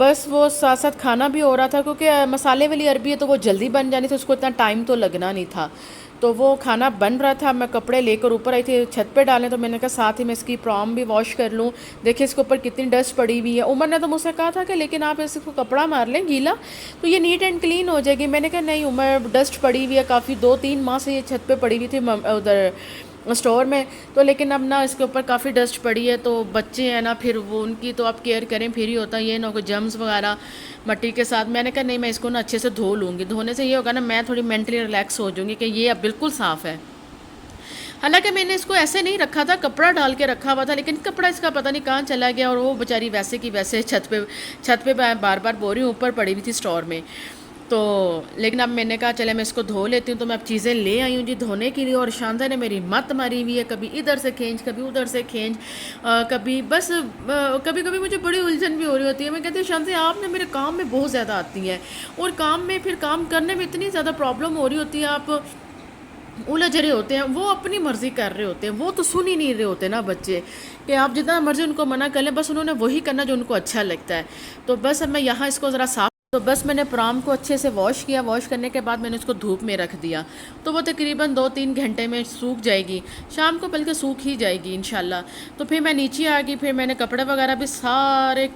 بس وہ ساتھ ساتھ کھانا بھی ہو رہا تھا، کیونکہ مسالے والی عربی ہے تو وہ جلدی بن جانی تھی، اس کو اتنا ٹائم تو لگنا نہیں تھا. تو وہ کھانا بن رہا تھا، میں کپڑے لے کر اوپر آئی تھی چھت پہ ڈالیں، تو میں نے کہا ساتھ ہی میں اس کی پرام بھی واش کر لوں. دیکھیں اس کے اوپر کتنی ڈسٹ پڑی ہوئی ہے. عمر نے تو مجھ سے کہا تھا کہ لیکن آپ اس کو کپڑا مار لیں گیلا تو یہ نیٹ اینڈ کلین ہو جائے گی. میں نے کہا نہیں عمر، ڈسٹ پڑی ہوئی ہے کافی، 2-3 ماہ سے یہ چھت پہ پڑی ہوئی تھی ادھر اسٹور میں. تو لیکن اب نا اس کے اوپر کافی ڈسٹ پڑی ہے، تو بچے ہیں نا، پھر وہ ان کی تو آپ کیئر کریں پھر ہی ہوتا ہے، یہ نہ ہو کہ جمز وغیرہ مٹی کے ساتھ. میں نے کہا نہیں میں اس کو نا اچھے سے دھو لوں گی، دھونے سے یہ ہوگا نا میں تھوڑی مینٹلی ریلیکس ہو جاؤں گی کہ یہ اب بالکل صاف ہے. حالانکہ میں نے اس کو ایسے نہیں رکھا تھا، کپڑا ڈال کے رکھا ہوا تھا، لیکن کپڑا اس کا پتہ نہیں کہاں چلا گیا، اور وہ بیچاری ویسے کی ویسے چھت پہ بار بار بول رہی ہوں اوپر پڑی ہوئی تھی اسٹور میں. تو لیکن اب میں نے کہا چلے میں اس کو دھو لیتی ہوں. تو میں اب چیزیں لے آئی ہوں جی دھونے کے لیے، اور شاندہ نے میری مت ماری ہوئی ہے، کبھی ادھر سے کھینچ کبھی ادھر سے کھینچ، کبھی بس کبھی کبھی مجھے بڑی الجھن بھی ہو رہی ہوتی ہے. میں کہتی ہوں شاندہ آپ نے میرے کام میں بہت زیادہ آتی ہیں، اور کام میں پھر کام کرنے میں اتنی زیادہ پرابلم ہو رہی ہوتی ہے، آپ الجھ رہے ہوتے ہیں، وہ اپنی مرضی کر رہے ہوتے ہیں، وہ تو سن ہی نہیں رہے ہوتے نا بچے، کہ آپ جتنا مرضی ان کو منع کر لیں بس انہوں نے وہی کرنا جو ان کو اچھا لگتا ہے. تو بس اب میں یہاں اس کو ذرا صاف، تو بس میں نے پرام کو اچھے سے واش کیا، واش کرنے کے بعد میں نے اس کو دھوپ میں رکھ دیا، تو وہ تقریباً 2-3 گھنٹے میں سوکھ جائے گی، شام کو بلکہ سوکھ ہی جائے گی انشاءاللہ. تو پھر میں نیچے آ گئی، پھر میں نے کپڑے وغیرہ بھی سارے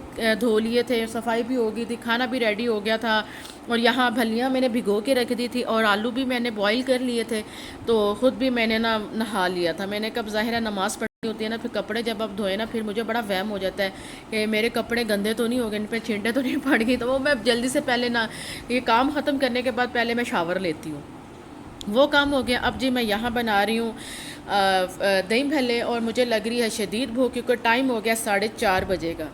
دھو لیے تھے، صفائی بھی ہو گئی تھی، کھانا بھی ریڈی ہو گیا تھا، اور یہاں پھلیاں میں نے بھگو کے رکھ دی تھی، اور آلو بھی میں نے بوائل کر لیے تھے. تو خود بھی میں نے نہا لیا تھا. میں نے کب ظاہرہ نماز پڑھنی ہوتی ہے نا، پھر کپڑے جب اب دھوئے نا پھر مجھے بڑا وہم ہو جاتا ہے کہ میرے کپڑے گندے تو نہیں ہو گئے، ان پہ چھینٹیں تو نہیں پڑ گئی. تو وہ میں جلدی سے پہلے یہ کام ختم کرنے کے بعد پہلے میں شاور لیتی ہوں. وہ کام ہو گیا. اب جی میں یہاں بنا رہی ہوں دہی بھلے، اور مجھے لگ رہی ہے شدید بھوک، کیونکہ ٹائم ہو گیا 4:30 بجے کا.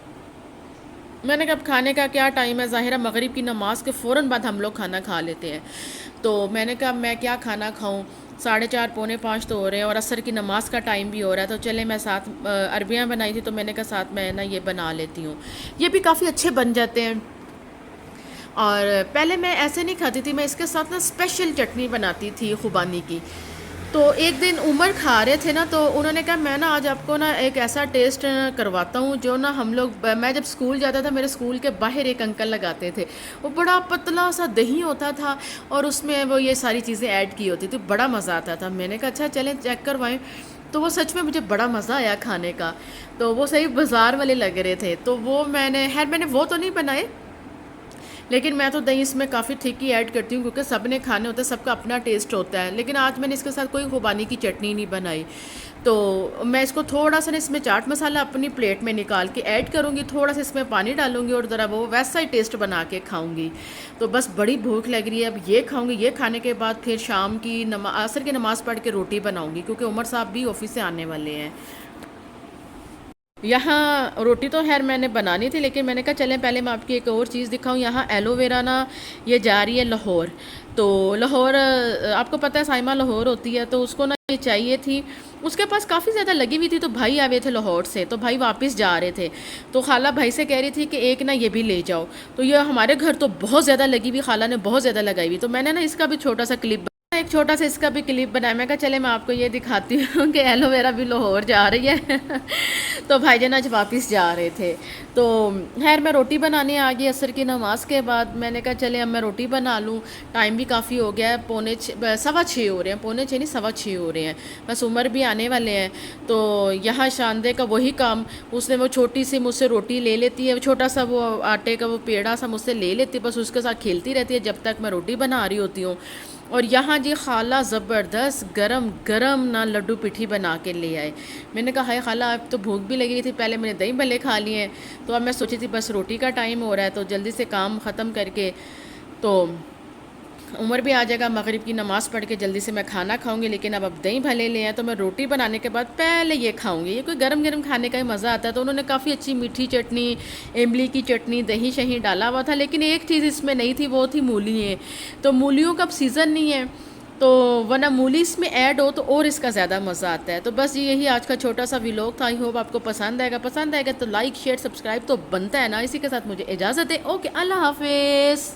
میں نے کہا اب کھانے کا کیا ٹائم ہے، ظاہرہ مغرب کی نماز کے فوراً بعد ہم لوگ کھانا کھا لیتے ہیں. تو میں نے کہا میں کیا کھانا کھاؤں، 4:30 4:45 تو ہو رہے ہیں، اور عصر کی نماز کا ٹائم بھی ہو رہا ہے. تو چلے میں ساتھ عربیاں بنائی تھی، تو میں نے کہا ساتھ میں نا یہ بنا لیتی ہوں، یہ بھی کافی اچھے بن جاتے ہیں. اور پہلے میں ایسے نہیں کھاتی تھی، میں اس کے ساتھ نا اسپیشل چٹنی بناتی تھی خوبانی کی. تو ایک دن عمر کھا رہے تھے نا، تو انہوں نے کہا میں نا آج آپ کو نا ایک ایسا ٹیسٹ کرواتا ہوں جو نا ہم لوگ، میں جب اسکول جاتا تھا میرے اسکول کے باہر ایک انکل لگاتے تھے، وہ بڑا پتلا سا دہی ہوتا تھا، اور اس میں وہ یہ ساری چیزیں ایڈ کی ہوتی تھی، بڑا مزہ آتا تھا. میں نے کہا اچھا چلیں چیک کروائیں. تو وہ سچ میں مجھے بڑا مزہ آیا کھانے کا، تو وہ صحیح بازار والے لگ رہے تھے. تو وہ میں نے وہ تو نہیں بنائے، لیکن میں تو دہی اس میں کافی تھک ہی ایڈ کرتی ہوں، کیونکہ سب نے کھانے ہوتے ہیں، سب کا اپنا ٹیسٹ ہوتا ہے. لیکن آج میں نے اس کے ساتھ کوئی خوبانی کی چٹنی نہیں بنائی. تو میں اس کو تھوڑا سا نا اس میں چاٹ مسالہ اپنی پلیٹ میں نکال کے ایڈ کروں گی، تھوڑا سا اس میں پانی ڈالوں گی، اور ذرا وہ ویسا ہی ٹیسٹ بنا کے کھاؤں گی. تو بس بڑی بھوک لگ رہی ہے، اب یہ کھاؤں گی. یہ کھانے کے بعد پھر شام کی عصر کی نماز پڑھ کے روٹی بناؤں گی، کیونکہ عمر صاحب بھی آفس سے آنے والے ہیں. یہاں روٹی تو خیر میں نے بنانی تھی، لیکن میں نے کہا چلیں پہلے میں آپ کی ایک اور چیز دکھاؤں. یہاں ایلو ویرا نا یہ جا رہی ہے لاہور. تو لاہور آپ کو پتہ ہے سائمہ لاہور ہوتی ہے، تو اس کو نا یہ چاہیے تھی، اس کے پاس کافی زیادہ لگی ہوئی تھی. تو بھائی آئے تھے لاہور سے، تو بھائی واپس جا رہے تھے، تو خالہ بھائی سے کہہ رہی تھی کہ ایک نا یہ بھی لے جاؤ. تو یہ ہمارے گھر تو بہت زیادہ لگی ہوئی، خالہ نے بہت زیادہ لگائی ہوئی. تو میں نے نا اس کا بھی چھوٹا سا کلپ، ایک چھوٹا سا اس کا بھی کلپ بنایا. میں کہا چلے میں آپ کو یہ دکھاتی ہوں کہ ایلو ویرا بھی لاہور جا رہی ہے. تو بھائی جان آج واپس جا رہے تھے. تو خیر میں روٹی بنانے آ گئی عصر کی نماز کے بعد. میں نے کہا چلے اب میں روٹی بنا لوں، ٹائم بھی کافی ہو گیا ہے، 6:15 ہو رہے ہیں، 6:15 نہیں 6:15 ہو رہے ہیں، بس عمر بھی آنے والے ہیں. تو یہاں شاندے کا وہی کام، اس نے وہ چھوٹی سی مجھ سے روٹی لے لیتی ہے، چھوٹا سا وہ آٹے کا وہ پیڑا سا مجھ سے لے لیتی ہے، بس اس کے ساتھ کھیلتی رہتی ہے جب تک میں روٹی بنا رہی ہوتی ہوں. اور یہاں جی خالہ زبردست گرم گرم نا لڈو پٹھی بنا کے لے آئے. میں نے کہا ہائے خالہ اب تو بھوک بھی لگی تھی، پہلے میں نے دہی بھلے کھا لیے ہیں، تو اب میں سوچی تھی بس روٹی کا ٹائم ہو رہا ہے تو جلدی سے کام ختم کر کے تو عمر بھی آ جائے گا، مغرب کی نماز پڑھ کے جلدی سے میں کھانا کھاؤں گی. لیکن اب دہی بھلے لے ہیں تو میں روٹی بنانے کے بعد پہلے یہ کھاؤں گی. یہ کوئی گرم گرم کھانے کا ہی مزہ آتا ہے. تو انہوں نے کافی اچھی میٹھی چٹنی، املی کی چٹنی، دہی شہی ڈالا ہوا تھا، لیکن ایک چیز اس میں نہیں تھی، وہ تھی مولیاں. تو مولیوں کا اب سیزن نہیں ہے، تو ورنہ مولی اس میں ایڈ ہو تو اور اس کا زیادہ مزہ آتا ہے. تو بس یہی آج کا چھوٹا سا ولاگ تھا. آئی ہوپ آپ کو پسند آئے گا تو لائک شیئر سبسکرائب تو بنتا ہے نا. اسی کے ساتھ مجھے اجازت ہے. اوکے، اللہ حافظ.